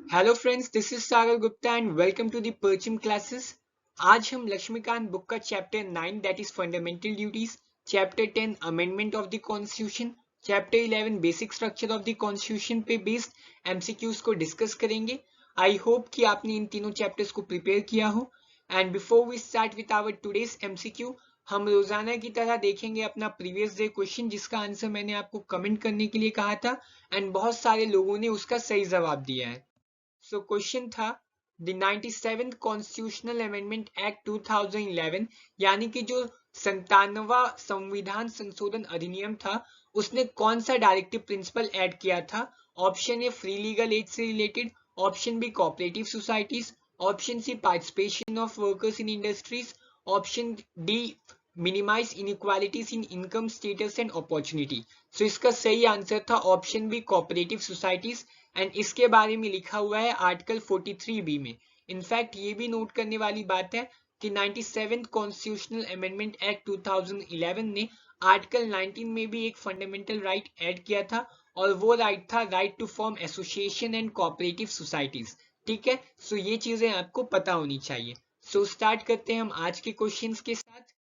Hello friends, this is Sagar Gupta and welcome to the Parcham classes. आज हम Laxmikanth book का chapter 9 that is fundamental duties, chapter 10 amendment of the constitution, chapter 11 basic structure of the constitution पे based MCQs को discuss करेंगे। I hope कि आपने इन तीनों chapters को प्रिपेयर किया हो। And before we start with our today's MCQ, हम रोजाना की तरह देखेंगे अपना प्रीवियस डे क्वेश्चन जिसका आंसर मैंने आपको कमेंट करने के लिए कहा था एंड बहुत सारे लोगों ने उसका सही जवाब दिया है। सो क्वेश्चन था the 97th constitutional amendment act 2011 यानी कि जो 97वां संविधान संशोधन अधिनियम था उसने कौन सा डायरेक्टिव प्रिंसिपल ऐड किया था। Option A free legal aid से related, option B cooperative societies, option C participation of workers in industries, option D minimise inequalities in income status and opportunity. So इसका सही आंसर था option B cooperative societies and इसके बारे में लिखा हुआ है आर्टिकल 43B में। इनफैक्ट ये भी नोट करने वाली बात है कि 97th कॉन्स्टिट्यूशनल अमेंडमेंट एक्ट 2011 ने आर्टिकल 19 में भी एक फंडामेंटल राइट ऐड किया था और वो राइट था right to form association and cooperative societies. ठीक है, सो ये चीजें आपको पता होनी चाहिए। सो स्टार्ट करते हैं हम आज के क्वेश्चंस के साथ।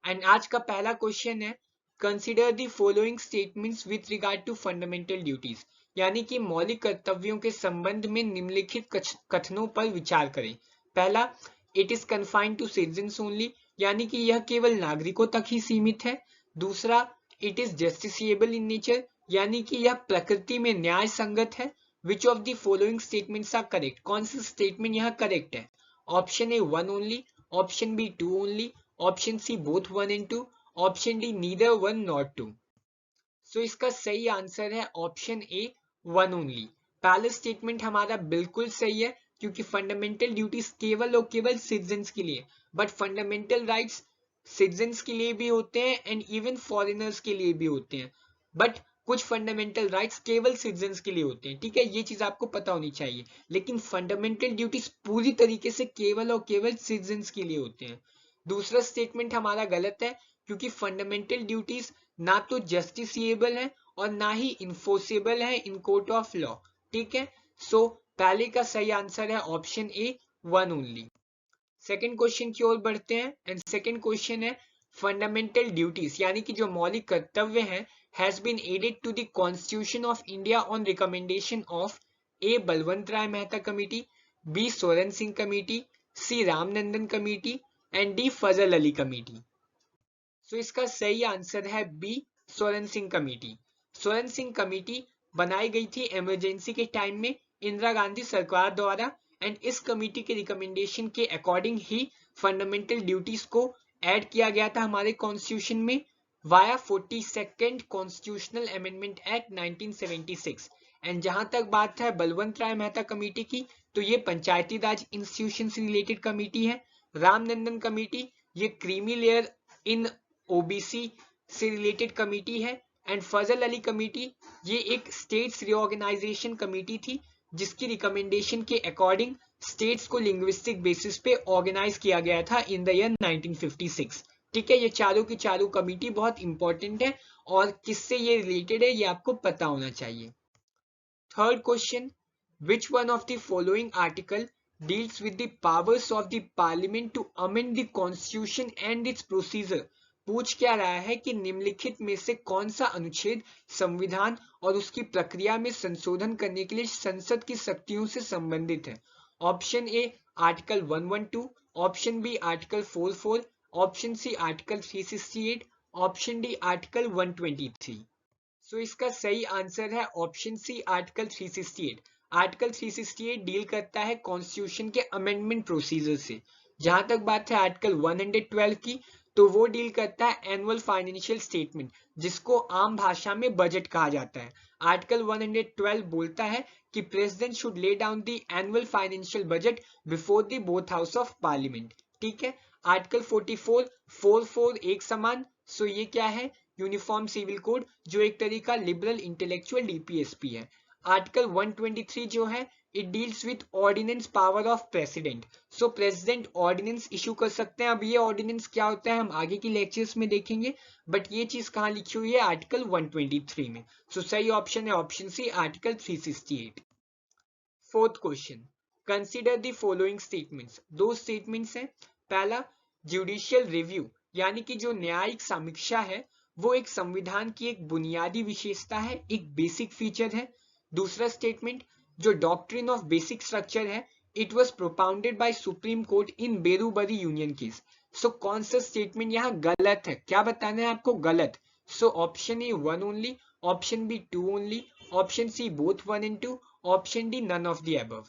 एंड आज का पहला क्वेश्चन है consider the following statements with regard to fundamental duties, यानी कि मौलिक कर्तव्यों के संबंध में निम्नलिखित कथनों पर विचार करें। पहला, it is confined to citizens only, यानी कि यह केवल नागरिकों तक ही सीमित है। दूसरा, it is justiciable in nature, यानी कि यह प्रकृति में न्याय संगत है। Which of the following statements are correct, कौन सा स्टेटमेंट यहाँ करेक्ट है। Option A one only, option B two only, option C both one and two, option D neither one not two. So इसका सही आंसर है option A one only. पहला statement हमारा बिल्कुल सही है क्योंकि फंडामेंटल ड्यूटीज केवल और केवल सिटीजंस के लिए, बट फंडामेंटल राइट्स सिटीजंस के लिए भी होते हैं एंड इवन फॉरेनर्स के लिए भी होते हैं, बट कुछ फंडामेंटल राइट्स केवल सिटीजंस के लिए होते हैं। ठीक है, ये चीज आपको पता होनी चाहिए, लेकिन फंडामेंटल ड्यूटीज पूरी तरीके से केवल और केवल सिटीजंस के लिए होते हैं। दूसरा स्टेटमेंट हमारा गलत है क्योंकि फंडामेंटल ड्यूटीज ना तो जस्टिसिएबल है और ना ही इन्फोर्सेबल है इन कोर्ट ऑफ लॉ। ठीक है, सो पहले का सही आंसर है option A one only. Second question की ओर बढ़ते हैं एंड सेकंड क्वेश्चन है फंडामेंटल ड्यूटीज यानी कि जो मौलिक कर्तव्य हैं has been added to the constitution of India on recommendation of A Balwant Rai Mehta committee, B Swaran Singh committee, C Ramnandan committee and D Fazal Ali committee. So इसका सही आंसर है B Swaran Singh committee. Swaran Singh committee बनाई गई थी इमरजेंसी के टाइम में इंदिरा गांधी सरकार द्वारा एंड इस कमेटी के रिकमेंडेशन के अकॉर्डिंग ही फंडामेंटल ड्यूटीज को ऐड किया गया था हमारे कॉन्स्टिट्यूशन में via 42nd constitutional amendment act 1976। And जहां तक बात है बलवंत राय मेहता कमेटी की, तो ये पंचायती राज इंस्टीट्यूशन से रिलेटेड कमेटी है। रामनंदन कमेटी ये क्रीमी लेयर इन ओबीसी से रिलेटेड कमेटी है एंड फजल अली कमेटी ये एक स्टेट्स रिओर्गेनाइजेशन कमेटी थी जिसकी रिकमेंडेशन के अकॉर्डिंग स्टेट्स को लिंग्विस्टिक बेसिस पे ऑर्गेनाइज किया गया था इन द ईयर 1956। ठीक है, ये चारों की चारों कमेटी बहुत इंपॉर्टेंट है और किससे ये रिलेटेड है ये आपको पता होना चाहिए। Third question, which one of the following article deals with the powers of the parliament to amend the constitution and its procedure। पूछ क्या रहा है कि निम्नलिखित में से कौन सा अनुच्छेद संविधान और उसकी प्रक्रिया में संशोधन करने के लिए संसद की शक्तियों से संबंधित है। Option A article 112, option B article 44, option C article 368, option D article 123। So इसका सही आंसर है option C article 368। Article 368 deal करता है कॉन्स्टिट्यूशन के अमेंडमेंट प्रोसीजर से। जहां तक बात है आर्टिकल 112 की, तो वो डील करता है एनुअल फाइनेंशियल स्टेटमेंट जिसको आम भाषा में बजट कहा जाता है। आर्टिकल 112 बोलता है कि president should lay down the annual financial budget before the both house of parliament. ठीक है, आर्टिकल 44 एक समान, सो ये क्या है यूनिफॉर्म सिविल कोड जो एक तरीका लिबरल इंटेलेक्चुअल डीपीएसपी है। आर्टिकल 123 जो है it deals with ordinance power of president. So president ordinance issue कर सकते हैं। अब ये ऑर्डिनेंस क्या होता है हम आगे की लेक्चर्स में देखेंगे, बट ये चीज कहाँ लिखी हुई है आर्टिकल 123 में। सो सही ऑप्शन है option C article 368। Fourth question, consider the following statements. दो स्टेटमेंट्स हैं। पहला, जुडिशियल रिव्यू यानी कि जो न्यायिक समीक्षा है वो एक संविधान की एक बुनियादी विशेषता है, एक बेसिक फीचर है। दूसरा स्टेटमेंट, जो डॉक्ट्रिन ऑफ बेसिक स्ट्रक्चर है, it was propounded by supreme court in Berubari union case. So कौन सा स्टेटमेंट यहाँ गलत है, क्या बताना है आपको, गलत। So option A 1 only, option B 2 only, option C both 1 and 2, option D none of the above.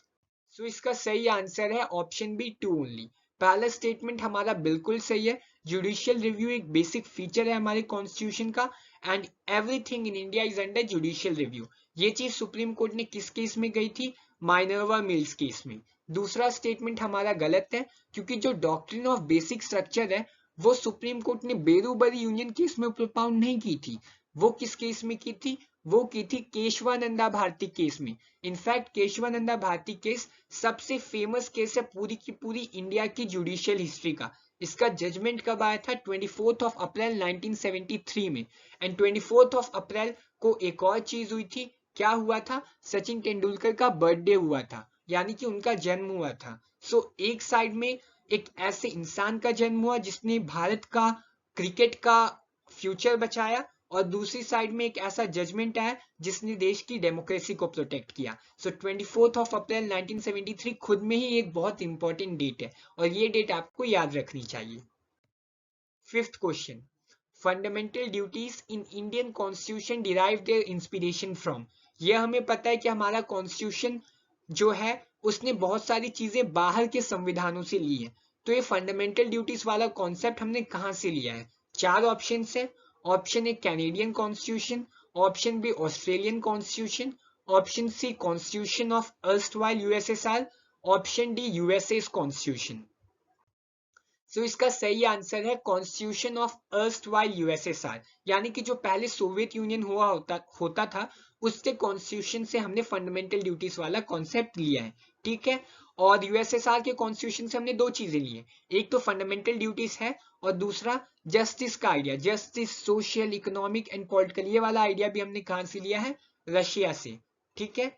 So इसका सही आंसर है ऑप्शन बी 2 ओनली। पहला स्टेटमेंट हमारा बिल्कुल सही है। जुडिशियल रिव्यू एक बेसिक फीचर है हमारे कॉन्स्टिट्यूशन का, and everything in India is under judicial review. ये चीज सुप्रीम कोर्ट ने किस केस में गई थी, माइनर्वा मिल्स केस में। दूसरा स्टेटमेंट हमारा गलत है, क्योंकि जो डॉक्ट्रिन ऑफ बेसिक स्ट्रक्चर है वो सुप्रीम कोर्ट ने बेरूबरी यूनियन केस में प्रोपाउंड नहीं की थी। वो किस केस में की थी, वो की थी केशवानंदा भारती केस में। इनफैक्ट केशवानंदा भारती केस सबसे फेमस केस है पूरी की पूरी इंडिया की जुडिशियल हिस्ट्री का। इसका जजमेंट कब आया था, 24 अप्रैल 1973 में। एंड 24 अप्रैल को एक और चीज हुई थी, क्या हुआ था, सचिन तेंदुलकर का बर्थडे हुआ था, यानी कि उनका जन्म हुआ था। सो एक साइड में एक ऐसे इंसान का जन्म हुआ जिसने भारत का क्रिकेट का फ्यूचर बचाया, और दूसरी साइड में एक ऐसा जजमेंट आया जिसने देश की डेमोक्रेसी को प्रोटेक्ट किया। सो 24 अप्रैल 1973 खुद में ही एक बहुत इंपॉर्टेंट डेट है, और ये डेट आपको याद रखनी चाहिए। Fifth question, fundamental duties in Indian constitution derive their inspiration from. यह हमें पता है कि हमारा कॉन्स्टिट्यूशन जो है उसने बहुत सारी चीजें बाहर के संविधानों से ली है। तो ये फंडामेंटल ड्यूटीज वाला कॉन्सेप्ट हमने कहां से लिया है। चार ऑप्शन है। Option A Canadian constitution, option B Australian constitution, option C constitution of erstwhile USSR, option D USA constitution. So इसका सही आंसर है कॉन्स्टिट्यूशन ऑफ अर्स्टवाइल यूएसएसआर, यानी कि जो पहले सोवियत यूनियन हुआ होता था उसके कॉन्स्टिट्यूशन से हमने फंडामेंटल ड्यूटीज वाला कॉन्सेप्ट लिया है। ठीक है, और यूएसएसआर के कॉन्स्टिट्यूशन से हमने दो चीजें ली है, एक तो फंडामेंटल ड्यूटीज है और दूसरा जस्टिस का idea, justice social economic and political, ये वाला आइडिया भी हमने कहां से लिया है, रशिया से। ठीक है।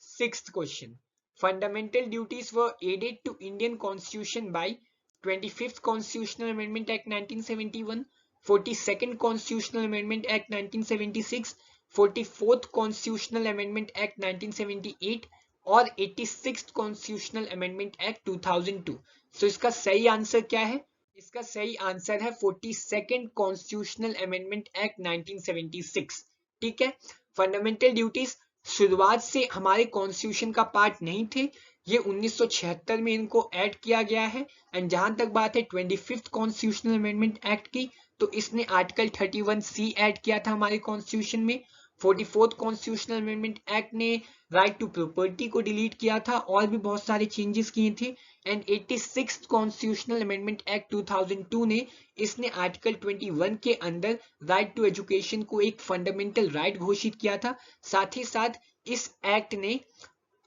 Sixth question, fundamental duties were added to Indian constitution by 25th Constitutional Amendment Act 1971, 42nd Constitutional Amendment Act 1976, 44th Constitutional Amendment Act 1978 और 86th Constitutional Amendment Act 2002। सो इसका सही आंसर क्या है, इसका सही आंसर है 42nd Constitutional Amendment Act 1976। ठीक है, फंडामेंटल ड्यूटीज शुरुआत से हमारे कॉन्स्टिट्यूशन का पार्ट नहीं थे, ये 1976 में इनको ऐड किया गया है। एंड जहां तक बात है 25th कॉन्स्टिट्यूशनल अमेंडमेंट एक्ट की, तो इसने आर्टिकल 31C ऐड किया था हमारे कॉन्स्टिट्यूशन में। 44th कॉन्स्टिट्यूशनल अमेंडमेंट एक्ट ने राइट टू प्रॉपर्टी को डिलीट किया था और भी बहुत सारे चेंजेस किए थे। And 86th constitutional amendment act 2002 ने इसने आर्टिकल 21 के अंदर राइट टू एजुकेशन को एक फंडामेंटल राइट घोषित किया था। साथ ही साथ इस एक्ट ने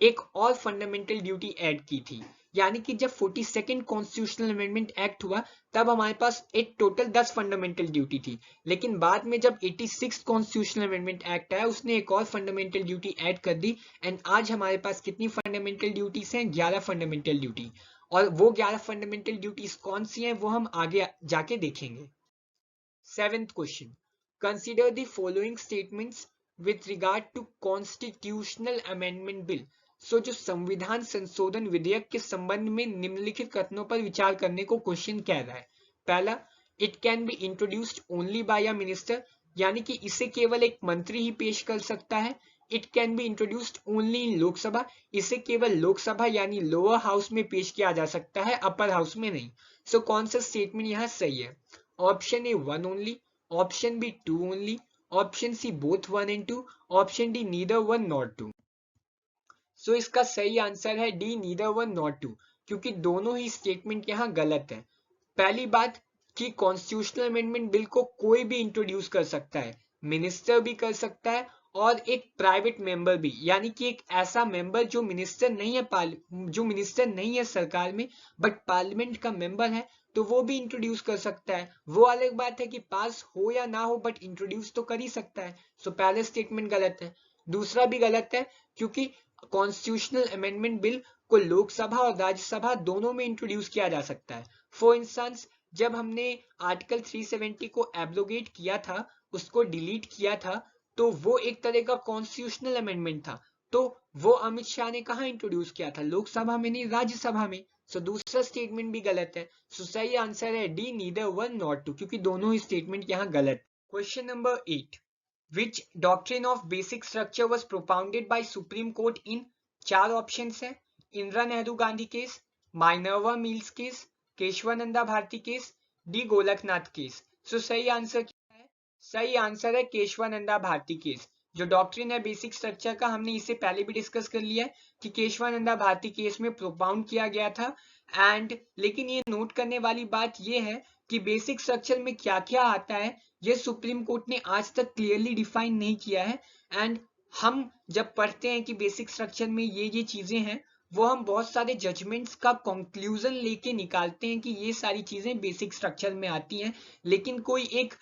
एक और फंडामेंटल ड्यूटी ऐड की थी, यानी कि जब 42nd कॉन्स्टिट्यूशनल अमेंडमेंट एक्ट हुआ तब हमारे पास एक टोटल 10 फंडामेंटल ड्यूटी थी, लेकिन बाद में जब 86th कॉन्स्टिट्यूशनल अमेंडमेंट एक्ट आया उसने एक और फंडामेंटल ड्यूटी ऐड कर दी। एंड आज हमारे पास कितनी फंडामेंटल ड्यूटीज हैं, 11 फंडामेंटल ड्यूटी। और वो 11 फंडामेंटल ड्यूटीज कौन सी हैं वो हम आगे जाके देखेंगे। Seventh question, consider the following statements with regard to constitutional amendment bill. So जो संविधान संशोधन विधेयक के संबंध में निम्नलिखित कथनों पर विचार करने को क्वेश्चन कह रहा है। पहला, it can be introduced only by a minister, यानी कि इसे केवल एक मंत्री ही पेश कर सकता है। It can be introduced only in Lok Sabha, इसे केवल लोकसभा यानी लोअर हाउस में पेश किया जा सकता है, अपर हाउस में नहीं। सो कौन सा स्टेटमेंट यहाँ सही है, option A 1 only, option B 2 only, option C both 1 and 2, option D neither 1 nor 2। So इसका सही आंसर है डी नीदर 1 nor 2, क्योंकि दोनों ही स्टेटमेंट यहाँ गलत है। पहली बात कि कॉन्स्टिट्यूशनल अमेंडमेंट बिल को कोई भी इंट्रोड्यूस कर सकता है, मिनिस्टर भी कर सकता है और एक प्राइवेट मेंबर भी, यानी कि एक ऐसा मेंबर जो मिनिस्टर नहीं है, जो मिनिस्टर नहीं है सरकार में बट पार्लियामेंट का मेंबर है, तो वो भी इंट्रोड्यूस कर सकता है। वो अलग बात है कि पास हो या ना हो बट इंट्रोड्यूस तो कर ही सकता है। सो पहले स्टेटमेंट गलत है। दूसरा भी गलत है क्योंकि कॉन्स्टिट्यूशनल अमेंडमेंट बिल को लोकसभा और राज्यसभा दोनों में इंट्रोड्यूस किया जा सकता है। फॉर इंस्टेंस जब हमने आर्टिकल 370 को एब्रोगेट किया था, उसको डिलीट किया था, तो वो एक तरह का कॉन्स्टिट्यूशनल अमेंडमेंट था। तो वो अमित शाह ने कहा इंट्रोड्यूस किया था, लोकसभा में नहीं राज्यसभा में। सो दूसरा स्टेटमेंट भी गलत है। सो सही आंसर है D, neither one nor two, क्योंकि दोनों ही स्टेटमेंट यहाँ गलत। Question number 8, which doctrine of basic structure was propounded by supreme court in? चार ऑप्शंस है, Indira Nehru Gandhi case, Minerva Mills case, Kesavananda Bharati case, D Golaknath case. So सही आंसर क्या है? सही आंसर है केशवानंदा भारती केस। जो डॉक्ट्रिन है बेसिक स्ट्रक्चर का, हमने इसे पहले भी डिस्कस कर लिया है कि केशवानंदा भारती केस में प्रोपाउंड किया गया था। एंड लेकिन ये नोट करने वाली बात ये है कि बेसिक स्ट्रक्चर में क्या क्या आता है ये सुप्रीम कोर्ट ने आज तक क्लियरली डिफाइन नहीं किया है। एंड हम जब पढ़ते हैं कि बेसिक स्ट्रक्चर में ये चीजें हैं, वो हम बहुत सारे जजमेंट्स का कंक्लूजन लेके निकालते हैं कि ये सारी चीजें बेसिक स्ट्रक्चर में आती हैं, लेकिन कोई एक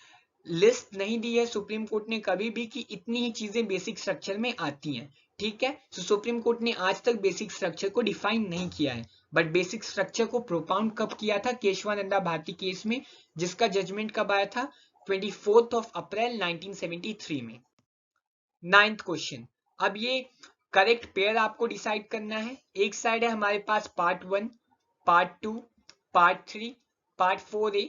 लिस्ट नहीं दी है सुप्रीम कोर्ट ने कभी भी कि इतनी ही चीजें बेसिक स्ट्रक्चर में आती हैं। ठीक है, तो सुप्रीम कोर्ट ने आज तक बेसिक स्ट्रक्चर को डिफाइन नहीं किया है, बट बेसिक स्ट्रक्चर को प्रोपाउंड कब किया था? केशवानंदा भारती केस में, जिसका जजमेंट कब आया था? 24 अप्रैल 1973 में। 9th क्वेश्चन, अब ये करेक्ट पेयर आपको डिसाइड करना है। एक साइड है हमारे पास part 1, part 2, part 3, part 4A।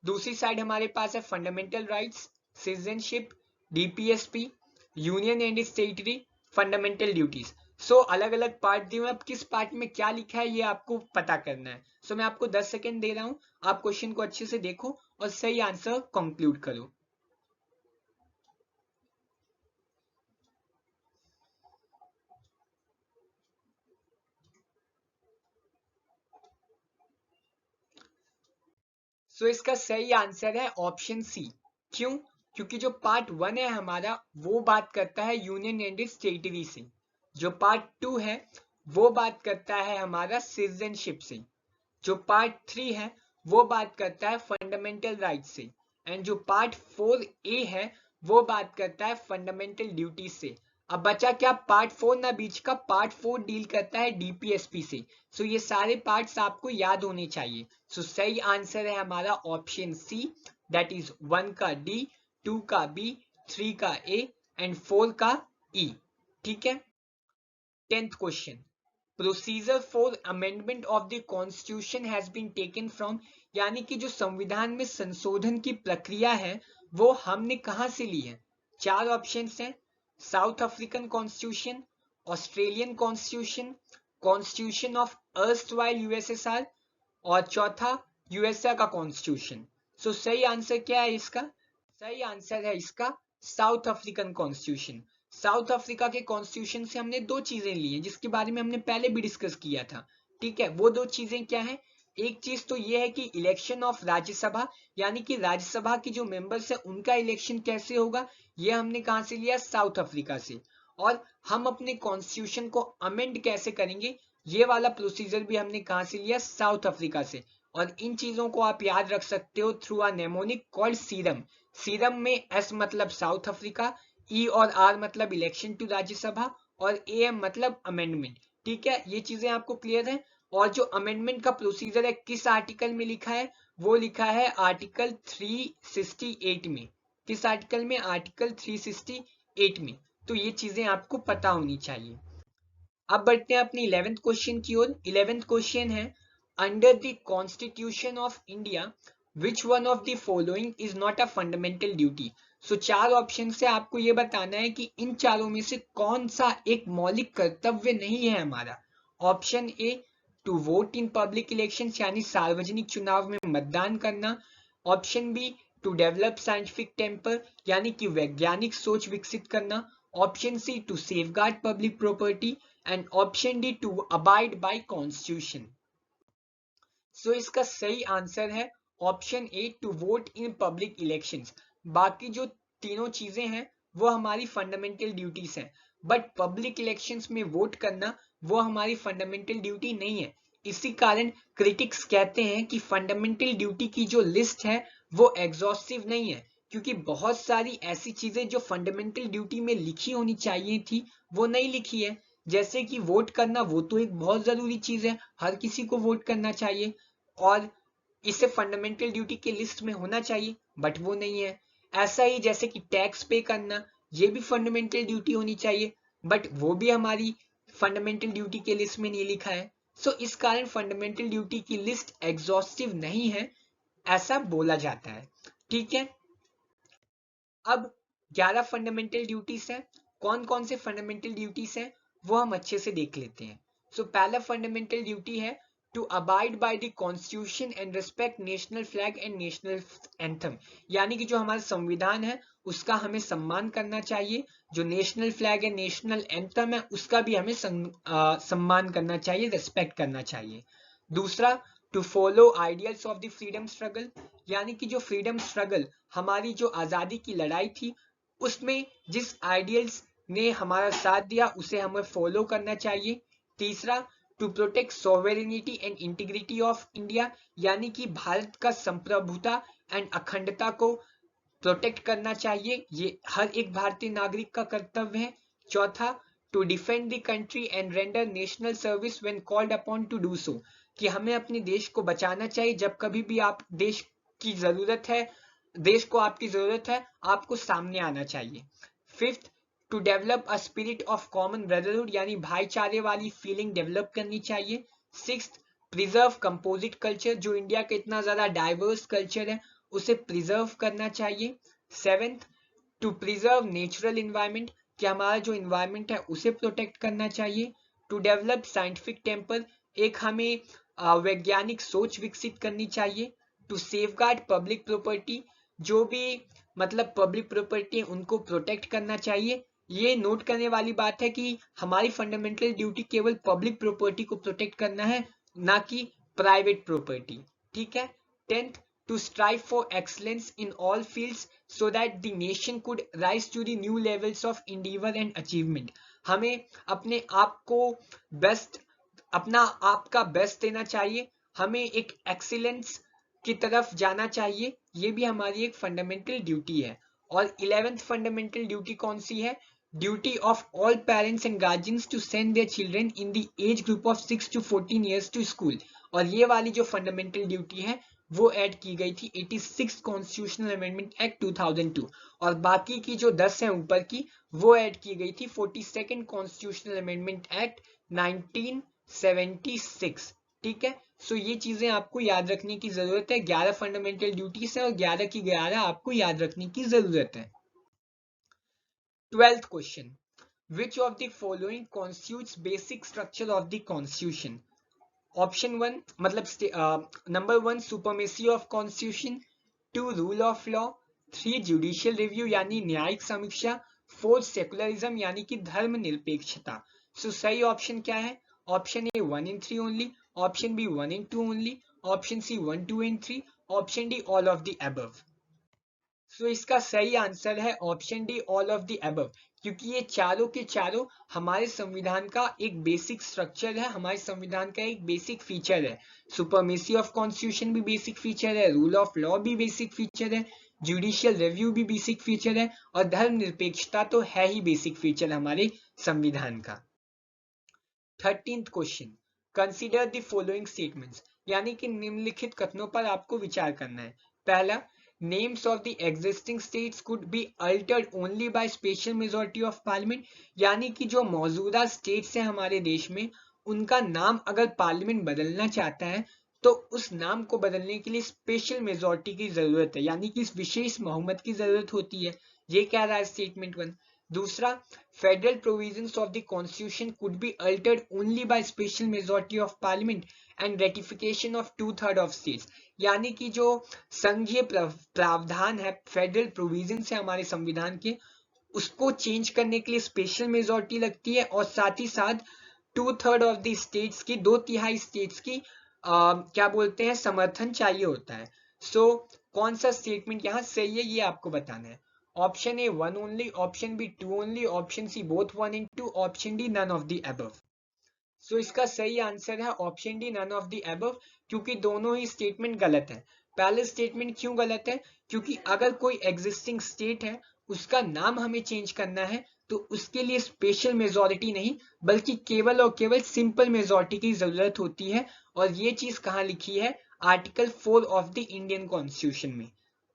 दूसरी साइड हमारे पास है fundamental rights, citizenship, DPSP, union and स्टेटरी, फंडामेंटल ड्यूटीज। सो अलग अलग पार्ट दिए हुए, अब किस पार्ट में क्या लिखा है ये आपको पता करना है। सो मैं आपको 10 सेकेंड दे रहा हूं, आप क्वेश्चन को अच्छे से देखो और सही आंसर कंक्लूड करो। सो इसका सही आंसर है ऑप्शन सी। क्यों? क्योंकि जो पार्ट 1 है हमारा वो बात करता है यूनियन एंड टेरिटरी से, जो पार्ट 2 है वो बात करता है हमारा सिटीजनशिप से, जो पार्ट 3 है वो बात करता है फंडामेंटल राइट से, एंड जो पार्ट 4A है वो बात करता है फंडामेंटल ड्यूटी से। अब बचा क्या? पार्ट 4 ना बीच का, पार्ट 4 डील करता है डीपीएसपी से। सो ये सारे पार्ट्स आपको याद होने चाहिए। सो सही आंसर है हमारा ऑप्शन सी, दैट इज 1 का डी, 2 का बी, 3 का ए एंड 4 का ई। ठीक है। 10th question, procedure for amendment of the constitution has been taken from, यानी कि जो संविधान में संशोधन की प्रक्रिया है वो हमने कहां से ली है? चार ऑप्शंस हैं, south African constitution, Australian constitution, constitution of erstwhile USSR, और चौथा यूएसए का कॉन्स्टिट्यूशन। सो सही आंसर क्या है इसका? सही आंसर है इसका south African constitution. South Africa के कॉन्स्टिट्यूशन से हमने दो चीजें ली हैं जिसके बारे में हमने पहले भी डिस्कस किया था। ठीक है, वो दो चीजें क्या है? एक चीज तो ये है कि इलेक्शन ऑफ राज्यसभा, यानी कि राज्यसभा की जो मेंबर्स है उनका इलेक्शन कैसे होगा, ये हमने कहां से लिया? साउथ अफ्रीका से। और हम अपने कॉन्स्टिट्यूशन को अमेंड कैसे करेंगे, ये वाला प्रोसीजर भी हमने कहां से लिया? साउथ अफ्रीका से। और इन चीजों को आप याद रख सकते हो through a mnemonic called serum. Serum में एस मतलब साउथ अफ्रीका, ई और आर मतलब इलेक्शन टू राज्यसभा, और ए एम मतलब अमेंडमेंट। ठीक है, ये चीजें आपको क्लियर है। और जो अमेंडमेंट का प्रोसीजर है किस आर्टिकल में लिखा है? वो लिखा है आर्टिकल 368 में। किस आर्टिकल में? आर्टिकल 368 में। तो ये चीजें आपको पता होनी चाहिए। अब बढ़ते हैं अपनी 11th क्वेश्चन की ओर। 11th क्वेश्चन है, under the constitution of India which one of the following is not a fundamental duty? So चार ऑप्शन से आपको ये बताना है कि इन चारों में से कौन सा एक मौलिक कर्तव्य नहीं है हमारा। Option A, to vote in public election, यानी सार्वजनिक चुनाव में मतदान करना। Option B, to develop scientific temper, यानी कि वैज्ञानिक सोच विकसित करना। Option C, to safeguard public property, and option D, to abide by constitution. So इसका सही आंसर है option A, to vote in public elections. बाकी जो तीनों चीजें हैं वो हमारी फंडामेंटल ड्यूटीज हैं, बट पब्लिक इलेक्शंस में वोट करना वो हमारी फंडामेंटल ड्यूटी नहीं है। इसी कारण क्रिटिक्स कहते हैं कि फंडामेंटल ड्यूटी की जो लिस्ट है वो एग्जॉस्टिव नहीं है, क्योंकि बहुत सारी ऐसी चीजें जो फंडामेंटल ड्यूटी में लिखी होनी चाहिए थी वो नहीं लिखी है। जैसे कि वोट करना, वो तो एक बहुत जरूरी चीज है, हर किसी को वोट करना चाहिए और इसे फंडामेंटल ड्यूटी के लिस्ट में होना चाहिए, बट वो नहीं है। ऐसा ही जैसे कि टैक्स पे करना, ये भी फंडामेंटल ड्यूटी होनी चाहिए, बट वो भी हमारी फंडामेंटल ड्यूटी के लिस्ट में नहीं लिखा है। सो इस कारण फंडामेंटल ड्यूटी की लिस्ट एग्जॉस्टिव नहीं है, ऐसा बोला जाता है। ठीक है, अब 11 फंडामेंटल ड्यूटीज हैं। कौन कौन से फंडामेंटल ड्यूटीज हैं वो हम अच्छे से देख लेते हैं। सो पहला फंडामेंटल ड्यूटी है to abide by the constitution and respect national flag and national anthem, यानी कि जो हमारा संविधान है उसका हमें सम्मान करना चाहिए, जो नेशनल फ्लैग है, नेशनल एंथम है, उसका भी हमें सम्मान करना चाहिए, रिस्पेक्ट करना चाहिए। दूसरा, to follow ideals of the freedom struggle, यानी कि जो फ्रीडम स्ट्रगल, हमारी जो आजादी की लड़ाई थी, उसमें जिस आइडियल्स ने हमारा साथ दिया उसे हमें फॉलो करना चाहिए। तीसरा, to protect sovereignty and integrity of India, यानी कि भारत का संप्रभुता एंड अखंडता को प्रोटेक्ट करना चाहिए, ये हर एक भारतीय नागरिक का कर्तव्य है। चौथा, to defend the country and render national service when called upon to do so, कि हमें अपने देश को बचाना चाहिए, जब कभी भी आप देश की जरूरत है, देश को आपकी जरूरत है, आपको सामने आना चाहिए। Fifth, to develop a spirit of common brotherhood, यानी भाईचारे वाली फीलिंग डेवलप करनी चाहिए। सिक्स्थ, प्रिजर्व कंपोजिट कल्चर, जो इंडिया का इतना ज्यादा डाइवर्स कल्चर है उसे प्रिजर्व करना चाहिए। Seventh, to preserve natural environment, कि हमारा जो इन्वायरमेंट है उसे प्रोटेक्ट करना चाहिए। टू डेवलप साइंटिफिक टेम्पर, एक हमें वैज्ञानिक सोच विकसित करनी चाहिए। टू सेफगार्ड पब्लिक प्रॉपर्टी, जो भी मतलब पब्लिक प्रॉपर्टी है उनको प्रोटेक्ट करना चाहिए। ये नोट करने वाली बात है कि हमारी फंडामेंटल ड्यूटी केवल पब्लिक प्रॉपर्टी को प्रोटेक्ट करना है, ना कि प्राइवेट प्रॉपर्टी। ठीक है। Tenth, to strive for excellence in all fields so that the nation could rise to the new levels of endeavor and achievement, हमें अपने आप को बेस्ट, अपना आप का बेस्ट देना चाहिए, हमें एक एक्सीलेंस की तरफ जाना चाहिए, ये भी हमारी एक फंडामेंटल ड्यूटी है। और 11th फंडामेंटल ड्यूटी कौन सी है? Duty of all parents and guardians to send their children in the age group of 6 to 14 years to school. और ये वाली जो फंडामेंटल ड्यूटी है वो ऐड की गई थी 86 कॉन्स्टिट्यूशनल अमेंडमेंट एक्ट 2002, और बाकी की जो 10 है ऊपर की वो ऐड की गई थी 42nd कॉन्स्टिट्यूशनल अमेंडमेंट एक्ट 1976। ठीक है, सो ये चीजें आपको याद रखने की जरूरत है। 11 फंडामेंटल ड्यूटीज है और 11 की 11 आपको याद रखने की जरूरत है। 12th question, which of the following constitutes basic structure of the constitution? Option 1 मतलब number 1 supremacy of constitution, 2 rule of law, 3 judicial review यानी न्यायिक समीक्षा, 4 सेकुलरिज्म यानी कि धर्म निरपेक्षता। सो सही ऑप्शन क्या है? Option A 1 in 3 only, option B 1 in 2 only, option C 1 2 and 3, option D all of the above. So इसका सही आंसर है option D all of the above, क्योंकि ये चारों के चारों हमारे संविधान का एक बेसिक स्ट्रक्चर है, हमारे संविधान का एक बेसिक फीचर है। सुपरमेसी ऑफ कॉन्स्टिट्यूशन भी बेसिक फीचर है, रूल ऑफ लॉ भी बेसिक फीचर है, जुडिशियल रिव्यू भी बेसिक फीचर है, और धर्मनिरपेक्षता तो है ही बेसिक फीचर हमारे संविधान का। 13th question, consider the following statements, यानी कि निम्नलिखित कथनों पर आपको विचार करना है। पहला, names of the existing states could be altered only by special majority of parliament, यानी कि जो मौजूदा स्टेट्स हैं हमारे देश में उनका नाम अगर पार्लियामेंट बदलना चाहता है तो उस नाम को बदलने के लिए स्पेशल मेजोरिटी की जरूरत है, यानी कि इस विशेष बहुमत की जरूरत होती है। ये कह रहा है स्टेटमेंट 1। दूसरा, federal provisions of the constitution could be altered only by special majority of parliament and ratification of 2/3 of states, यानी कि जो संघीय प्रावधान है, फेडरल प्रोविजन है हमारे संविधान के, उसको चेंज करने के लिए स्पेशल मेजोरिटी लगती है, और साथ ही साथ 2/3 ऑफ द स्टेट्स की, 2/3 स्टेट्स की क्या बोलते हैं, समर्थन चाहिए होता है। सो कौन सा स्टेटमेंट यहाँ सही है ये आपको बताना है। Option A 1 only, option B 2 only, option C both 1 and 2, option D none of the above. So इसका सही आंसर है option D none of the above, क्योंकि दोनों ही स्टेटमेंट गलत है। पहला स्टेटमेंट क्यों गलत है? क्योंकि अगर कोई एग्जिस्टिंग स्टेट है उसका नाम हमें चेंज करना है तो उसके लिए स्पेशल मेजॉरिटी नहीं बल्कि केवल और केवल सिंपल मेजॉरिटी की जरूरत होती है। और ये चीज कहाँ लिखी है? Article 4 of the Indian constitution में।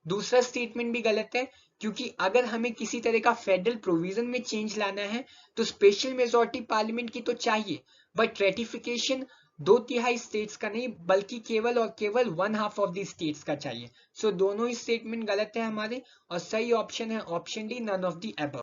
दूसरा स्टेटमेंट भी गलत है क्योंकि अगर हमें किसी तरह का फेडरल प्रोविजन में चेंज लाना है तो स्पेशल मेजॉरिटी पार्लियामेंट की तो चाहिए, बट रेटिफिकेशन 2/3 स्टेट्स का नहीं बल्कि केवल और केवल 1/2 ऑफ द स्टेट्स का चाहिए। सो दोनों ही स्टेटमेंट गलत है हमारे और सही ऑप्शन है option D, none of the above.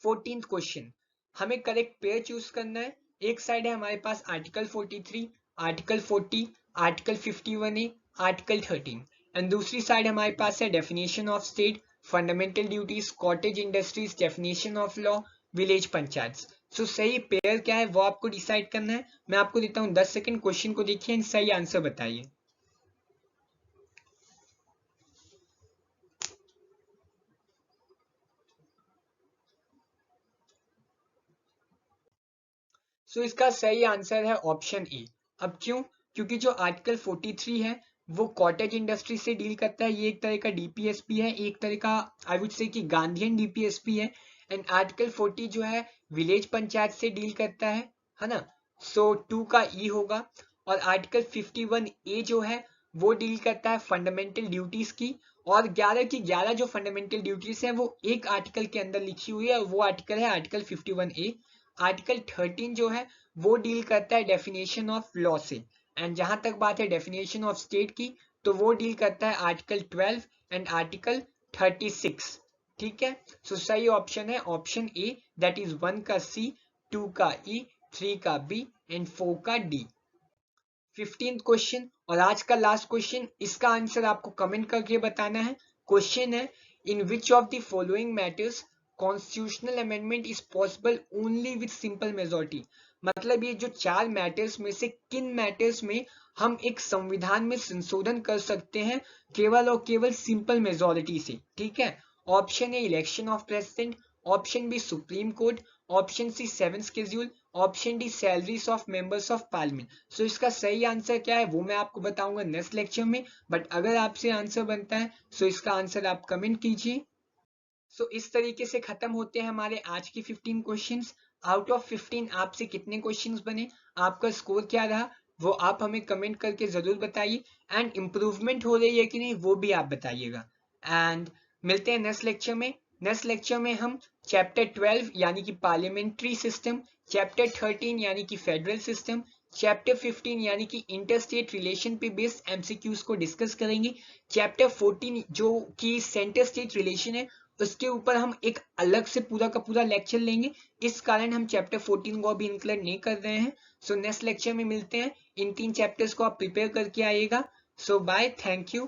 14th question, हमें करेक्ट पेयर चूज करना है। एक साइड है हमारे पास article 43, article 40, article 51A, article 13 and दूसरी साइड हमारे पास है definition of state, fundamental duties, cottage industries, definition of law, village panchayat. So सही पेयर क्या है वो आपको डिसाइड करना है। मैं आपको देता हूँ 10 सेकंड, क्वेश्चन को देखिए एंड सही आंसर बताइए। सो इसका सही आंसर है ऑप्शन ए। अब क्यों? क्योंकि जो आर्टिकल 43 है वो कॉटेज इंडस्ट्री से डील करता है, ये एक तरह का डीपीएसपी है, एक तरह का आई वुड से कि गांधीयन डीपीएसपी है। एंड आर्टिकल 40 जो है विलेज पंचायत से डील करता है ना। सो 2 का ई होगा। और आर्टिकल 51A जो है वो डील करता है फंडामेंटल ड्यूटीज की, और 11 की 11 जो फंडामेंटल ड्यूटीज है वो एक आर्टिकल के अंदर लिखी हुई है और वो आर्टिकल है आर्टिकल 51A। आर्टिकल 13 जो है वो डील करता है डेफिनेशन ऑफ लॉ से। एंड जहां तक बात है डेफिनेशन ऑफ स्टेट की तो वो डील करता है आर्टिकल 12 एंड आर्टिकल 36। ठीक है, सो सही ऑप्शन है ऑप्शन ए, दैट इज 1 का सी, 2 का ई, 3 का बी एंड 4 का डी। 15th क्वेश्चन और आज का लास्ट क्वेश्चन, इसका आंसर आपको कमेंट करके बताना है। क्वेश्चन है, in which of the following matters constitutional amendment is possible only with simple majority. मतलब ये जो 4 मैटर्स में से किन मैटर्स में हम एक संविधान में संशोधन कर सकते हैं केवल और केवल सिंपल मेजॉरिटी से। ठीक है, option A election of president, option B supreme court, option C 7th schedule, option D salaries of members of parliament. So इसका सही आंसर क्या है वो मैं आपको बताऊंगा नेक्स्ट लेक्चर में, बट अगर आपसे आंसर बनता है सो इसका आंसर आप कमेंट कीजिए। सो इस तरीके से खत्म होते हैं हमारे आज की 15 क्वेश्चंस। आउट ऑफ 15 आपसे कितने क्वेश्चंस बने, आपका स्कोर क्या रहा, वो आप हमें कमेंट करके जरूर बताइए। एंड इम्प्रूवमेंट हो रही है कि नहीं वो भी आप बताइएगा। एंड मिलते हैं नेक्स्ट लेक्चर में। नेक्स्ट लेक्चर में हम चैप्टर 12 यानी कि पार्लियामेंट्री सिस्टम, चैप्टर 13 यानी कि फेडरल सिस्टम, चैप्टर 15 यानी कि इंटरस्टेट रिलेशन पे बेस्ड एमसीक्यूज को डिस्कस करेंगे। चैप्टर 14 जो कि सेंटर स्टेट रिलेशन है उसके ऊपर हम एक अलग से पूरा का पूरा लेक्चर लेंगे, इस कारण हम चैप्टर 14 को अभी इंक्लूड नहीं कर रहे हैं। सो नेक्स्ट लेक्चर में मिलते हैं। इन 3 चैप्टर्स को आप प्रिपेयर करके आइएगा। सो बाय, थैंक यू।